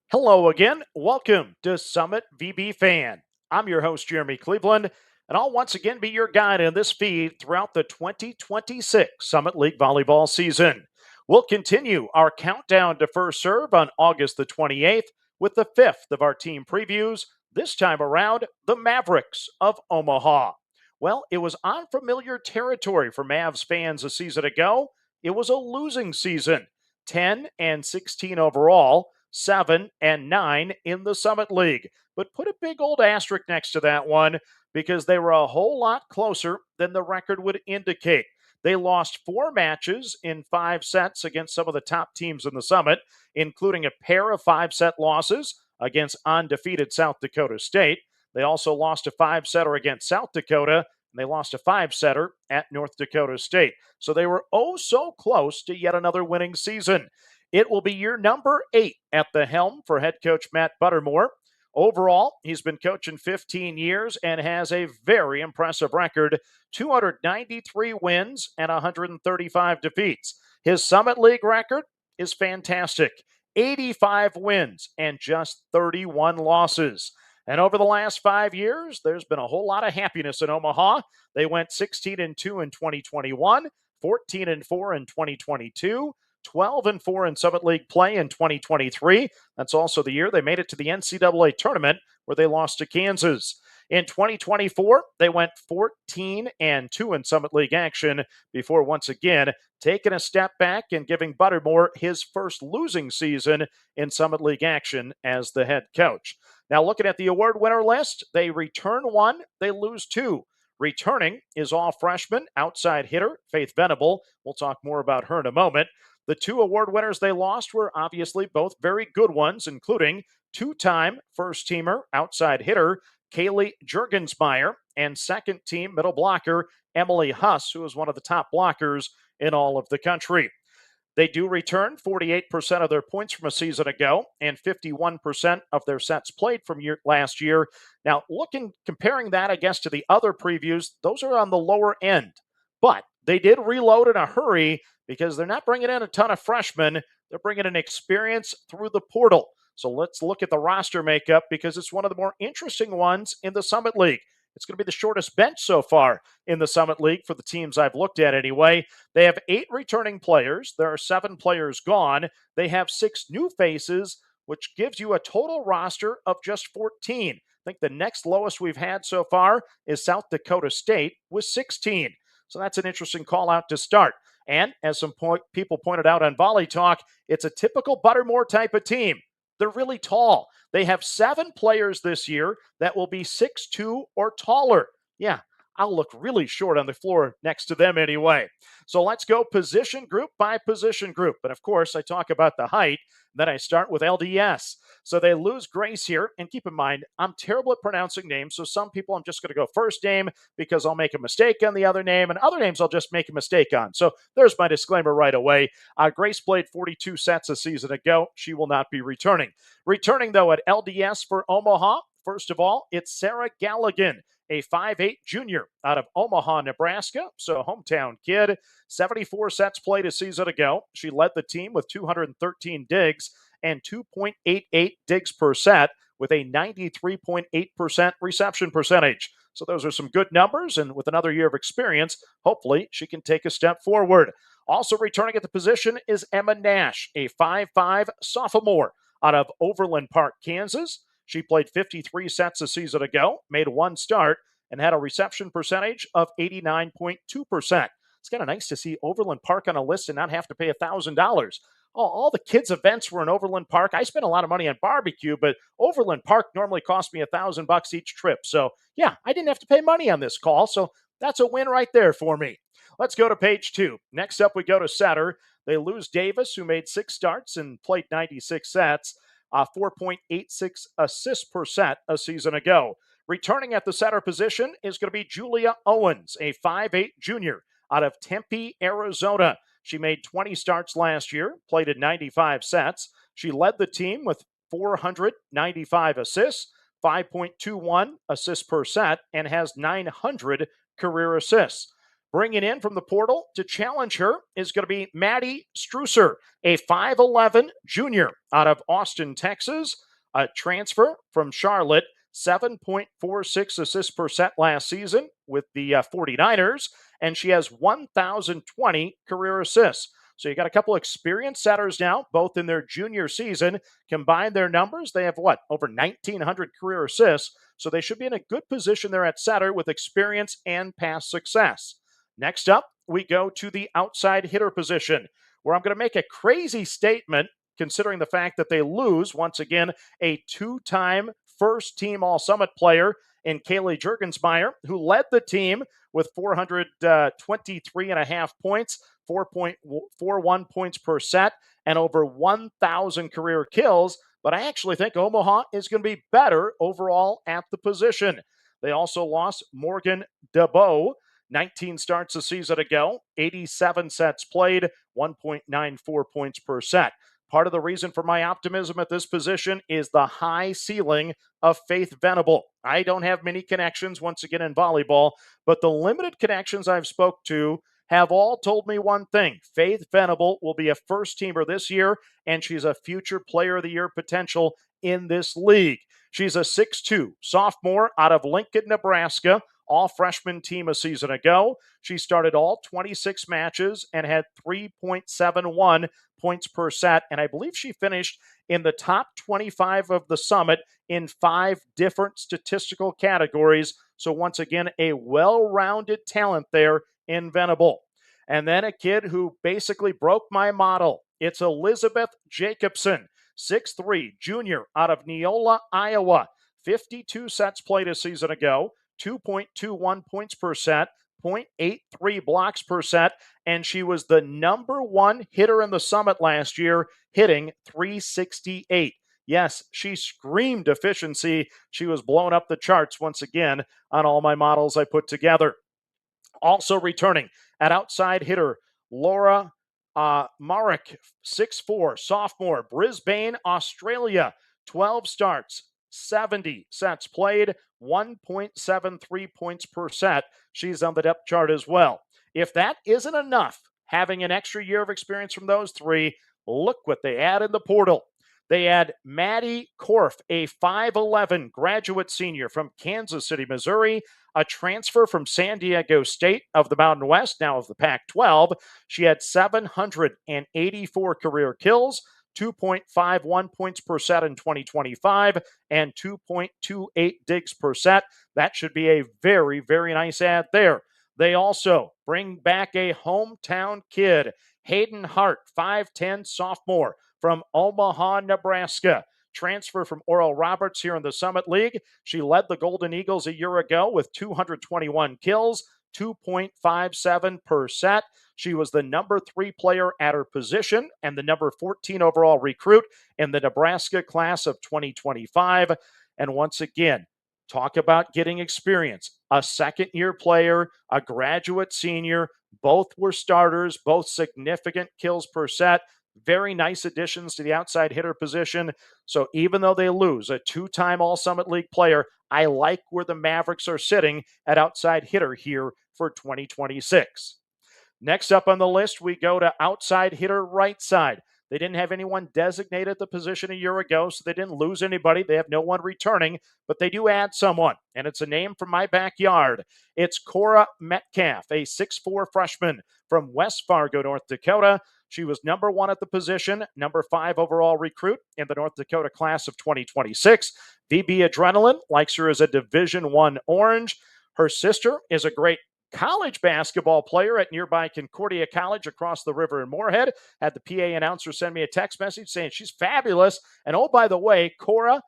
Hello again. Welcome to Summit VB Fan. I'm your host, Jeremy Cleveland, and I'll once again be your guide in this feed throughout the 2026 Summit League volleyball season. We'll continue our countdown to first serve on August the 28th with the fifth of our team previews, this time around the Mavericks of Omaha. Well, it was unfamiliar territory for Mavs fans a season ago. It was a losing season, 10 and 16 overall. 7 and 9 in the Summit League. But put a big old asterisk next to that one because they were a whole lot closer than the record would indicate. They lost 4 matches in 5 sets against some of the top teams in the Summit, including a pair of 5-set losses against undefeated South Dakota State. They also lost a 5-setter against South Dakota, and they lost a 5-setter at North Dakota State. So they were oh so close to yet another winning season. It will be year number 8 at the helm for head coach Matt Buttermore. Overall, he's been coaching 15 years and has a very impressive record, 293 wins and 135 defeats. His Summit League record is fantastic, 85 wins and just 31 losses. And over the last 5 years, there's been a whole lot of happiness in Omaha. They went 16-2 in 2021, 14-4 in 2022, 12-4 in Summit League play in 2023. That's also the year they made it to the NCAA tournament where they lost to Kansas. In 2024, they went 14-2 in Summit League action before once again taking a step back and giving Buttermore his first losing season in Summit League action as the head coach. Now, looking at the award winner list, they return 1, they lose 2. Returning is all freshman outside hitter Faith Venable. We'll talk more about her in a moment. The 2 award winners they lost were obviously both very good ones, including 2-time first-teamer outside hitter Kaylee Jurgensmeier and second-team middle blocker Emily Huss, who is one of the top blockers in all of the country. They do return 48% of their points from a season ago and 51% of their sets played from last year. Now, comparing that, I guess, to the other previews, those are on the lower end. But they did reload in a hurry because they're not bringing in a ton of freshmen. They're bringing in experience through the portal. So let's look at the roster makeup because it's one of the more interesting ones in the Summit League. It's going to be the shortest bench so far in the Summit League for the teams I've looked at anyway. They have 8 returning players. There are 7 players gone. They have 6 new faces, which gives you a total roster of just 14. I think the next lowest we've had so far is South Dakota State with 16. So that's an interesting call out to start. And as some people pointed out on Volley Talk, it's a typical Buttermore type of team. They're really tall. They have 7 players this year that will be 6'2" or taller. Yeah, I'll look really short on the floor next to them anyway. So let's go position group by position group. And of course, I talk about the height. Then I start with LDS. So they lose Grace here. And keep in mind, I'm terrible at pronouncing names. So some people I'm just going to go first name because I'll make a mistake on the other name. And other names I'll just make a mistake on. So there's my disclaimer right away. Grace played 42 sets a season ago. She will not be returning. Returning, though, at LDS for Omaha, first of all, it's Sarah Galligan, a 5'8" junior out of Omaha, Nebraska. So hometown kid, 74 sets played a season ago. She led the team with 213 digs and 2.88 digs per set with a 93.8% reception percentage. So those are some good numbers, and with another year of experience, hopefully she can take a step forward. Also returning at the position is Emma Nash, a 5'5" sophomore out of Overland Park, Kansas. She played 53 sets a season ago, made 1 start, and had a reception percentage of 89.2%. It's kind of nice to see Overland Park on a list and not have to pay $1,000. All the kids' events were in Overland Park. I spent a lot of money on barbecue, but Overland Park normally cost me $1,000 each trip. So, yeah, I didn't have to pay money on this call. So that's a win right there for me. Let's go to page 2. Next up, we go to setter. They lose Davis, who made 6 starts and played 96 sets. 4.86 assists per set a season ago. Returning at the setter position is going to be Julia Owens, a 5'8" junior out of Tempe, Arizona. She made 20 starts last year, played in 95 sets. She led the team with 495 assists, 5.21 assists per set, and has 900 career assists. Bringing in from the portal to challenge her is going to be Maddie Stuesser, a 5'11 junior out of Austin, Texas, a transfer from Charlotte, 7.46 assists per set last season with the 49ers, and she has 1,020 career assists. So you got a couple experienced setters now, both in their junior season. Combine their numbers, they have what? Over 1,900 career assists. So they should be in a good position there at setter with experience and past success. Next up, we go to the outside hitter position, where I'm going to make a crazy statement considering the fact that they lose, once again, a two-time first-team All-Summit player in Kaylee Jurgensmeier, who led the team with 423.5 points, 4.41 points per set, and over 1,000 career kills. But I actually think Omaha is going to be better overall at the position. They also lost Morgan DeBow, 19 starts a season ago, 87 sets played, 1.94 points per set. Part of the reason for my optimism at this position is the high ceiling of Faith Venable. I don't have many connections, once again, in volleyball, but the limited connections I've spoke to have all told me one thing. Faith Venable will be a first-teamer this year, and she's a future player of the year potential in this league. She's a 6'2 sophomore out of Lincoln, Nebraska, all-freshman team a season ago. She started all 26 matches and had 3.71 points per set, and I believe she finished in the top 25 of the summit in 5 different statistical categories. So once again, a well-rounded talent there in Venable. And then a kid who basically broke my model. It's Elizabeth Jacobson, 6'3", junior out of Neola, Iowa. 52 sets played a season ago, 2.21 points per set, 0.83 blocks per set, and she was the number 1 hitter in the summit last year, hitting .368. Yes, she screamed efficiency. She was blowing up the charts once again on all my models I put together. Also returning at outside hitter, Laura Marek, 6'4", sophomore, Brisbane, Australia, 12 starts, 70 sets played, 1.73 points per set. She's on the depth chart as well. If that isn't enough, having an extra year of experience from those 3, look what they add in the portal. They add Maddie Corf, a 5'11 graduate senior from Kansas City, Missouri, a transfer from San Diego State of the Mountain West, now of the Pac-12. She had 784 career kills, 2.51 points per set in 2025, and 2.28 digs per set. That should be a very, very nice add there. They also bring back a hometown kid, Hayden Hart, 5'10 sophomore from Omaha, Nebraska. Transfer from Oral Roberts here in the Summit League. She led the Golden Eagles a year ago with 221 kills, 2.57 per set. She was the number 3 player at her position and the number 14 overall recruit in the Nebraska class of 2025. And once again, talk about getting experience. A second-year player, a graduate senior, both were starters, both significant kills per set. Very nice additions to the outside hitter position. So even though they lose a 2-time All-Summit League player, I like where the Mavericks are sitting at outside hitter here for 2026. Next up on the list, we go to outside hitter right side. They didn't have anyone designated the position a year ago, so they didn't lose anybody. They have no one returning, but they do add someone, and it's a name from my backyard. It's Cora Metcalf, a 6'4 freshman from West Fargo, North Dakota. She was number 1 at the position, number 5 overall recruit in the North Dakota class of 2026. VB Adrenaline likes her as a Division I Orange. Her sister is a great college basketball player at nearby Concordia College across the river in Moorhead. Had the PA announcer send me a text message saying she's fabulous. And oh, by the way, Cora,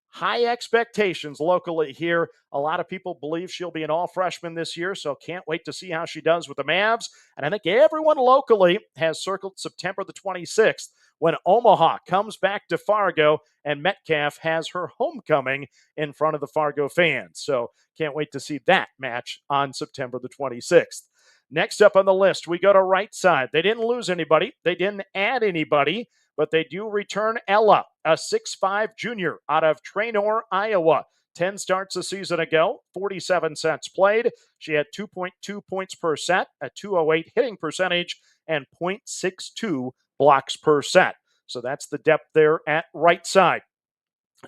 high expectations locally here. A lot of people believe she'll be an all-freshman this year, so can't wait to see how she does with the Mavs. And I think everyone locally has circled September the 26th when Omaha comes back to Fargo and Metcalf has her homecoming in front of the Fargo fans. So can't wait to see that match on September the 26th. Next up on the list, we go to right side. They didn't lose anybody. They didn't add anybody, but they do return Ella, a 6'5 junior out of Traynor, Iowa. 10 starts a season ago, 47 sets played. She had 2.2 points per set, a 208 hitting percentage, and 0.62 blocks per set. So that's the depth there at right side.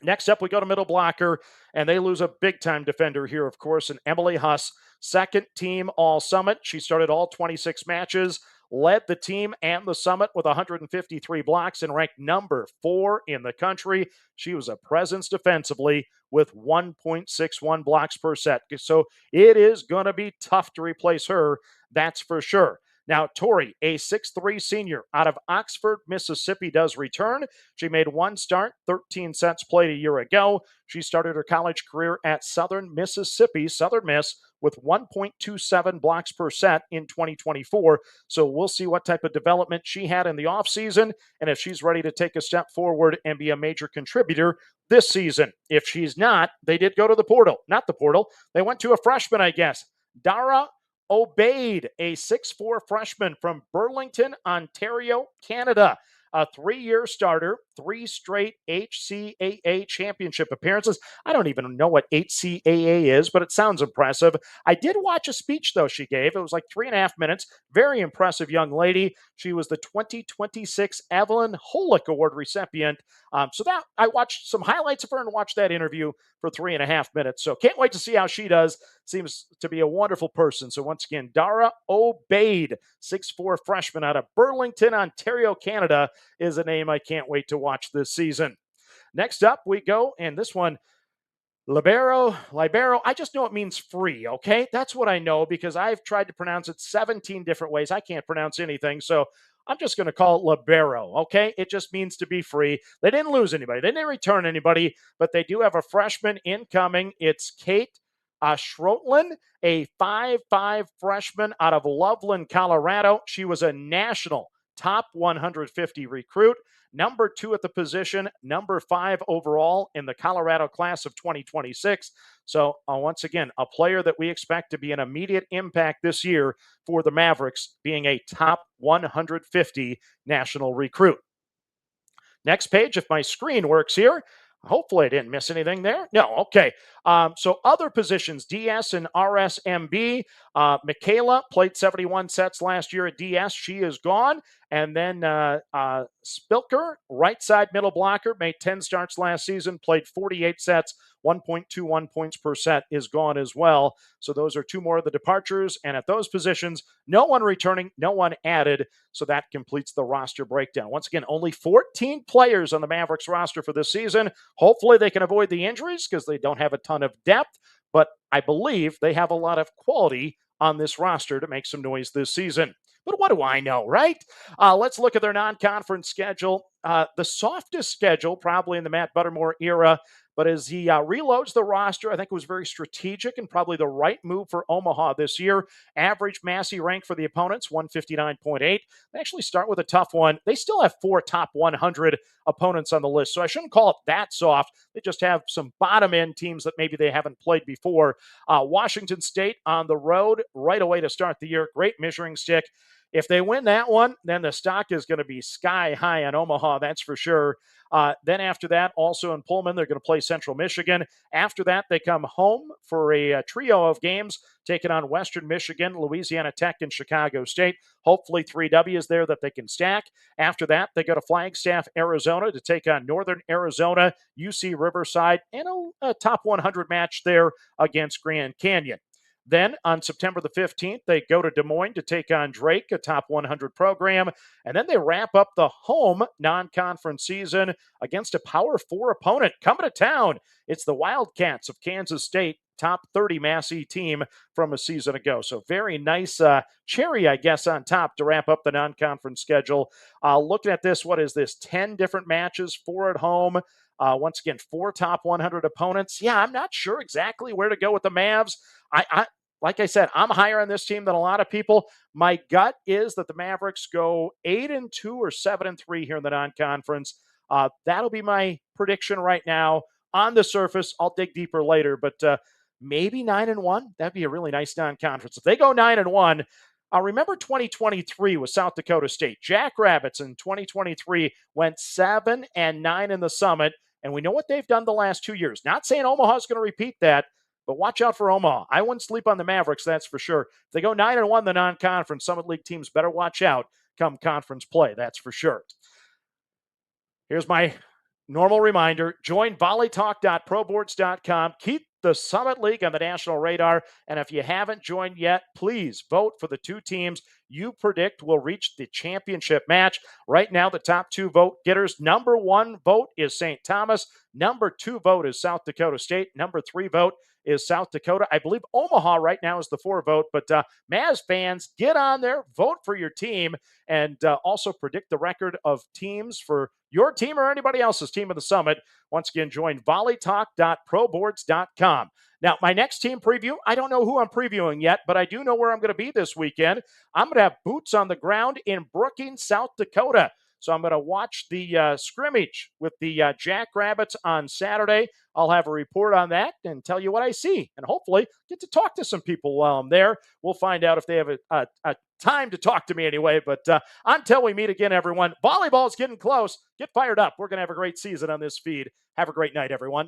Next up, we go to middle blocker, and they lose a big-time defender here, of course, and Emily Huss, second team All-Summit. She started all 26 matches, led the team and the Summit with 153 blocks, and ranked number 4 in the country. She was a presence defensively with 1.61 blocks per set. So it is going to be tough to replace her, that's for sure. Now, Tori, a 6'3 senior out of Oxford, Mississippi, does return. She made one start, 13 sets played a year ago. She started her college career at Southern Mississippi, Southern Miss, with 1.27 blocks per set in 2024. So we'll see what type of development she had in the offseason and if she's ready to take a step forward and be a major contributor this season. If she's not, they did go to the portal. Not the portal. They went to a freshman, I guess. Dara Obeyed, a 6'4 freshman from Burlington, Ontario, Canada. A 3-year starter, 3 straight HCAA championship appearances. I don't even know what HCAA is, but it sounds impressive. I did watch a speech, though, she gave. It was like 3.5 minutes. Very impressive young lady. She was the 2026 Evelyn Holick Award recipient. So that I watched some highlights of her and watched that interview for 3.5 minutes. So can't wait to see how she does. Seems to be a wonderful person. So once again, Dara Obeyed, 6'4 freshman out of Burlington, Ontario, Canada, is a name I can't wait to watch this season. Next up, we go, and this one, libero. I just know it means free, okay? That's what I know because I've tried to pronounce it 17 different ways. I can't pronounce anything, so I'm just going to call it libero, okay? It just means to be free. They didn't lose anybody. They didn't return anybody, but they do have a freshman incoming. It's Kate Schrotlin, a 5'5 freshman out of Loveland, Colorado. She was a national top 150 recruit, number 2 at the position, number 5 overall in the Colorado class of 2026. So once again, a player that we expect to be an immediate impact this year for the Mavericks, being a top 150 national recruit. Next page, if my screen works here. Hopefully I didn't miss anything there. No, okay. So other positions, DS and RSMB. Michaela played 71 sets last year at DS. She is gone. And then Spilker, right side middle blocker, made 10 starts last season, played 48 sets, 1.21 points per set, is gone as well. So those are 2 more of the departures. And at those positions, no one returning, no one added. So that completes the roster breakdown. Once again, only 14 players on the Mavericks roster for this season. Hopefully they can avoid the injuries because they don't have a ton of depth. But I believe they have a lot of quality on this roster to make some noise this season. But what do I know, right? Let's look at their non-conference schedule. The softest schedule, probably in the Matt Buttermore era. But as he reloads the roster, I think it was very strategic and probably the right move for Omaha this year. Average Massey rank for the opponents, 159.8. They actually start with a tough one. They still have 4 top 100 opponents on the list, so I shouldn't call it that soft. They just have some bottom-end teams that maybe they haven't played before. Washington State on the road right away to start the year. Great measuring stick. If they win that one, then the stock is going to be sky high on Omaha, that's for sure. Then after that, also in Pullman, they're going to play Central Michigan. After that, they come home for a trio of games, taking on Western Michigan, Louisiana Tech, and Chicago State. Hopefully 3 W's there that they can stack. After that, they go to Flagstaff, Arizona to take on Northern Arizona, UC Riverside, and a top 100 match there against Grand Canyon. Then on September the 15th, they go to Des Moines to take on Drake, a top 100 program. And then they wrap up the home non-conference season against a Power 4 opponent coming to town. It's the Wildcats of Kansas State, top 30 Massey team from a season ago. So very nice cherry, I guess, on top to wrap up the non-conference schedule. Looking at this, what is this? 10 different matches, 4 at home. Once again, 4 top 100 opponents. Yeah, I'm not sure exactly where to go with the Mavs. Like I said, I'm higher on this team than a lot of people. My gut is that the Mavericks go 8-2 or 7-3 here in the non-conference. That'll be my prediction right now. On the surface, I'll dig deeper later, but maybe 9-1. That'd be a really nice non-conference. If they go 9-1, remember 2023 with South Dakota State. Jackrabbits in 2023 went 7-9 in the Summit. And we know what they've done the last 2 years. Not saying Omaha's going to repeat that, but watch out for Omaha. I wouldn't sleep on the Mavericks, that's for sure. If they go 9-1 the non-conference, Summit League teams better watch out come conference play, that's for sure. Here's my normal reminder. Join volleytalk.proboards.com. Keep the Summit League on the national radar. And if you haven't joined yet, please vote for the 2 teams you predict will reach the championship match. Right now, the top 2 vote getters. Number 1 vote is St. Thomas. Number 2 vote is South Dakota State. Number 3 vote is South Dakota. I believe Omaha right now is the 4 vote. But Mavs fans, get on there, vote for your team, and also predict the record of teams for your team or anybody else's team of the Summit. Once again, join volleytalk.proboards.com. Now, my next team preview, I don't know who I'm previewing yet, but I do know where I'm going to be this weekend. I'm going to have boots on the ground in Brookings, South Dakota. So I'm going to watch the scrimmage with the Jackrabbits on Saturday. I'll have a report on that and tell you what I see, and hopefully get to talk to some people while I'm there. We'll find out if they have a time to talk to me anyway. But until we meet again, everyone, volleyball's getting close. Get fired up. We're going to have a great season on this feed. Have a great night, everyone.